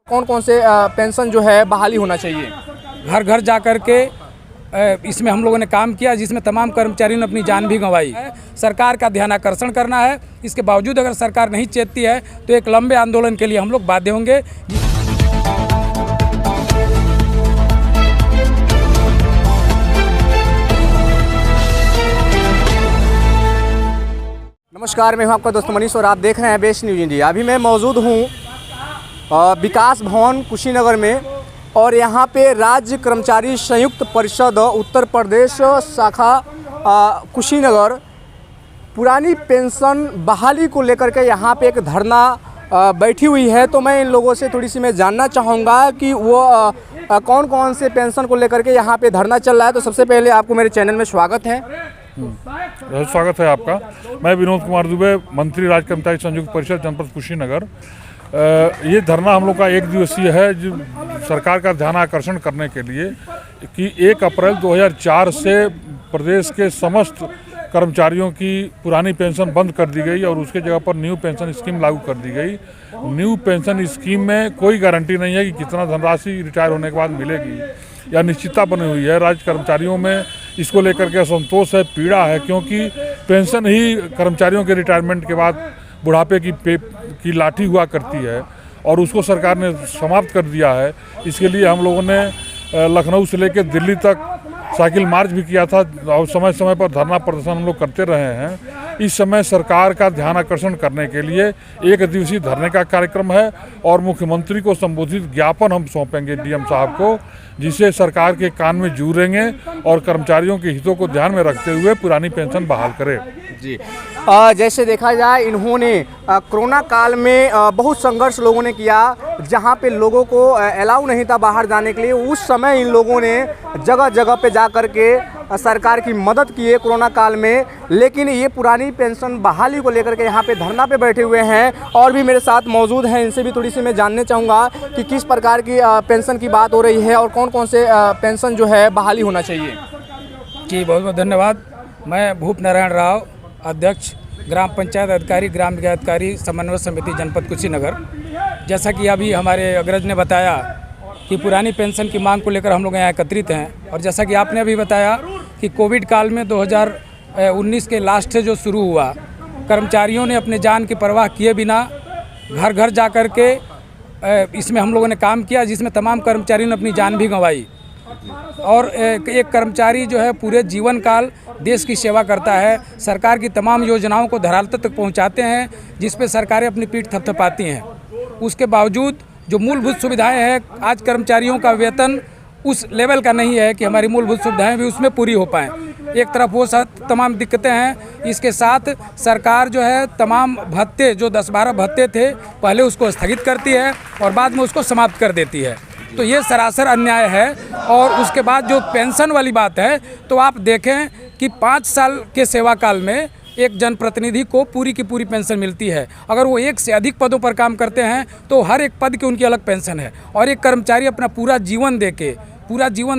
कौन कौन से पेंशन जो है बहाली होना चाहिए? घर घर जा कर के इसमें हम लोगों ने काम किया, जिसमें तमाम कर्मचारियों ने अपनी जान भी गंवाई है। सरकार का ध्यान आकर्षण करना है। इसके बावजूद अगर सरकार नहीं चेतती है तो एक लंबे आंदोलन के लिए हम लोग बाध्य होंगे। नमस्कार, मैं हूं आपका दोस्त मनीष और आप देख रहे हैं बेस्ट न्यूज़ इंडिया। अभी मैं मौजूद हूं विकास भवन कुशीनगर में और यहां पे राज्य कर्मचारी संयुक्त परिषद उत्तर प्रदेश शाखा कुशीनगर पुरानी पेंशन बहाली को लेकर के यहां पे एक धरना बैठी हुई है। तो मैं इन लोगों से थोड़ी सी मैं जानना चाहूँगा कि वो कौन कौन से पेंशन को लेकर के यहाँ पे धरना चल रहा है। तो सबसे पहले आपको मेरे चैनल में स्वागत है। बहुत स्वागत है आपका। मैं विनोद कुमार दुबे, मंत्री राज्य कर्मचारी संयुक्त परिषद जनपद कुशीनगर। ये धरना हम लोग का एक दिवसीय है, जो सरकार का ध्यान आकर्षण करने के लिए कि 1 अप्रैल 2004 से प्रदेश के समस्त कर्मचारियों की पुरानी पेंशन बंद कर दी गई और उसके जगह पर न्यू पेंशन स्कीम लागू कर दी गई। न्यू पेंशन स्कीम में कोई गारंटी नहीं है कि कितना धनराशि रिटायर होने के बाद मिलेगी या निश्चितता बनी हुई है। राज्य कर्मचारियों में इसको लेकर के असंतोष है, पीड़ा है, क्योंकि पेंशन ही कर्मचारियों के रिटायरमेंट के बाद बुढ़ापे की लाठी हुआ करती है और उसको सरकार ने समाप्त कर दिया है। इसके लिए हम लोगों ने लखनऊ से लेकर दिल्ली तक साइकिल मार्च भी किया था और समय समय पर धरना प्रदर्शन हम लोग करते रहे हैं। इस समय सरकार का ध्यान आकर्षण करने के लिए एक दिवसीय धरने का कार्यक्रम है और मुख्यमंत्री को संबोधित ज्ञापन हम सौंपेंगे डीएम साहब को, जिसे सरकार के कान में जूरेंगे और कर्मचारियों के हितों को ध्यान में रखते हुए पुरानी पेंशन बहाल करे। जी, जैसे देखा जाए इन्होंने कोरोना काल में बहुत संघर्ष लोगों ने किया, जहां पे लोगों को अलाउ नहीं था बाहर जाने के लिए। उस समय इन लोगों ने जगह जगह पे जा कर के सरकार की मदद की है कोरोना काल में। लेकिन ये पुरानी पेंशन बहाली को लेकर के यहाँ पे धरना पे बैठे हुए हैं और भी मेरे साथ मौजूद हैं। इनसे भी थोड़ी सी मैं जानने चाहूँगा कि किस प्रकार की पेंशन की बात हो रही है और कौन कौन से पेंशन जो है बहाली होना चाहिए। जी, बहुत बहुत धन्यवाद। मैं भूप नारायण राव, अध्यक्ष ग्राम पंचायत अधिकारी ग्राम विकास अधिकारी समन्वय समिति जनपद कुशीनगर। जैसा कि अभी हमारे अग्रज ने बताया कि पुरानी पेंशन की मांग को लेकर हम लोग यहाँ एकत्रित हैं और जैसा कि आपने अभी बताया कि कोविड काल में 2019 के लास्ट से जो शुरू हुआ, कर्मचारियों ने अपने जान की परवाह किए बिना घर घर जा कर के इसमें हम लोगों ने काम किया, जिसमें तमाम कर्मचारियों ने अपनी जान भी गंवाई। और एक कर्मचारी जो है पूरे जीवन काल देश की सेवा करता है, सरकार की तमाम योजनाओं को धरातल तक पहुंचाते हैं, जिस पे सरकारें अपनी पीठ थपथपाती हैं। उसके बावजूद जो मूलभूत सुविधाएं हैं, आज कर्मचारियों का वेतन उस लेवल का नहीं है कि हमारी मूलभूत सुविधाएं भी उसमें पूरी हो पाएँ। एक तरफ वो तमाम दिक्कतें हैं, इसके साथ सरकार जो है तमाम भत्ते जो 10-12 भत्ते थे पहले उसको स्थगित करती है और बाद में उसको समाप्त कर देती है। तो ये सरासर अन्याय है। और उसके बाद जो पेंशन वाली बात है, तो आप देखें कि 5 साल के सेवा काल में एक जनप्रतिनिधि को पूरी की पूरी पेंशन मिलती है। अगर वो 1 से अधिक पदों पर काम करते हैं तो हर एक पद की उनकी अलग पेंशन है और एक कर्मचारी अपना पूरा जीवन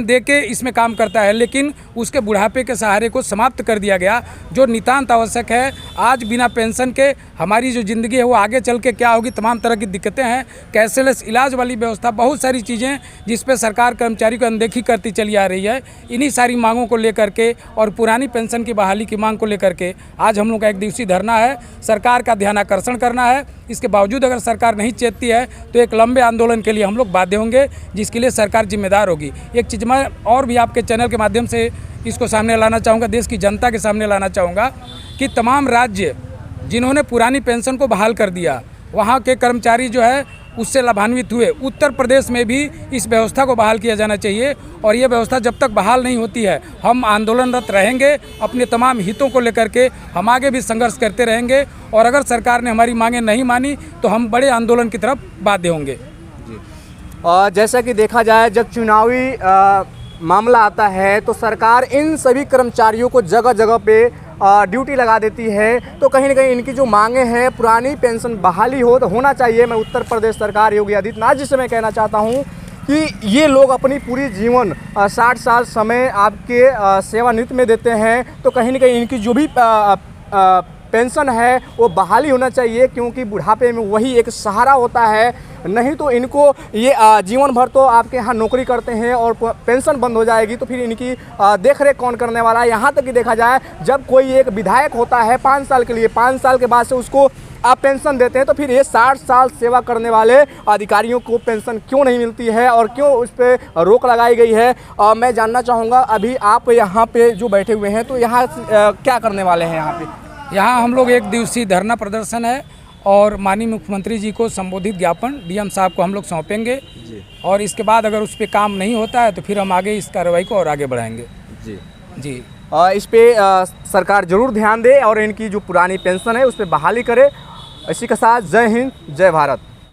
दे के इसमें काम करता है, लेकिन उसके बुढ़ापे के सहारे को समाप्त कर दिया गया, जो नितांत आवश्यक है। आज बिना पेंशन के हमारी जो ज़िंदगी है वो आगे चल के क्या होगी, तमाम तरह की दिक्कतें हैं। कैशलेस इलाज वाली व्यवस्था, बहुत सारी चीज़ें जिस पे सरकार कर्मचारी को अनदेखी करती चली आ रही है। इन्हीं सारी मांगों को लेकर के और पुरानी पेंशन की बहाली की मांग को लेकर के आज हम लोग का एक दिवसीय धरना है। सरकार का ध्यान आकर्षण करना है। इसके बावजूद अगर सरकार नहीं चेतती है तो एक लंबे आंदोलन के लिए हम लोग बाध्य होंगे, जिसके लिए सरकार जिम्मेदार होगी। एक चीज़ मैं और भी आपके चैनल के माध्यम से इसको सामने लाना चाहूँगा, देश की जनता के सामने लाना चाहूँगा कि तमाम राज्य जिन्होंने पुरानी पेंशन को बहाल कर दिया, वहाँ के कर्मचारी जो है उससे लाभान्वित हुए। उत्तर प्रदेश में भी इस व्यवस्था को बहाल किया जाना चाहिए और ये व्यवस्था जब तक बहाल नहीं होती है हम आंदोलनरत रहेंगे। अपने तमाम हितों को लेकर के हम आगे भी संघर्ष करते रहेंगे और अगर सरकार ने हमारी मांगें नहीं मानी तो हम बड़े आंदोलन की तरफ बाध्य होंगे। जैसा कि देखा जाए, जब चुनावी मामला आता है तो सरकार इन सभी कर्मचारियों को जगह जगह पे ड्यूटी लगा देती है। तो कहीं ना कहीं इनकी जो मांगे हैं पुरानी पेंशन बहाली होना चाहिए। मैं उत्तर प्रदेश सरकार योगी आदित्यनाथ जी से मैं कहना चाहता हूं कि ये लोग अपनी पूरी जीवन 60 साल समय आपके सेवानिवृत्त में देते हैं। तो कहीं ना कहीं इनकी जो भी पेंशन है वो बहाली होना चाहिए, क्योंकि बुढ़ापे में वही एक सहारा होता है। नहीं तो इनको ये जीवन भर तो आपके यहाँ नौकरी करते हैं और पेंशन बंद हो जाएगी तो फिर इनकी देख रेख कौन करने वाला है। यहाँ तक कि देखा जाए, जब कोई एक विधायक होता है 5 साल के लिए, 5 साल के बाद से उसको आप पेंशन देते हैं, तो फिर ये 60 साल सेवा करने वाले अधिकारियों को पेंशन क्यों नहीं मिलती है और क्यों उस पर रोक लगाई गई है। मैं जानना चाहूँगा, अभी आप यहाँ पे जो बैठे हुए हैं तो यहाँ क्या करने वाले हैं? यहाँ हम लोग 1 दिवसीय धरना प्रदर्शन है और माननीय मुख्यमंत्री जी को संबोधित ज्ञापन डीएम साहब को हम लोग सौंपेंगे और इसके बाद अगर उस पर काम नहीं होता है तो फिर हम आगे इस कार्रवाई को और आगे बढ़ाएंगे। जी इस पे सरकार जरूर ध्यान दे और इनकी जो पुरानी पेंशन है उस पर बहाली करे। इसी के साथ जय हिंद, जय भारत।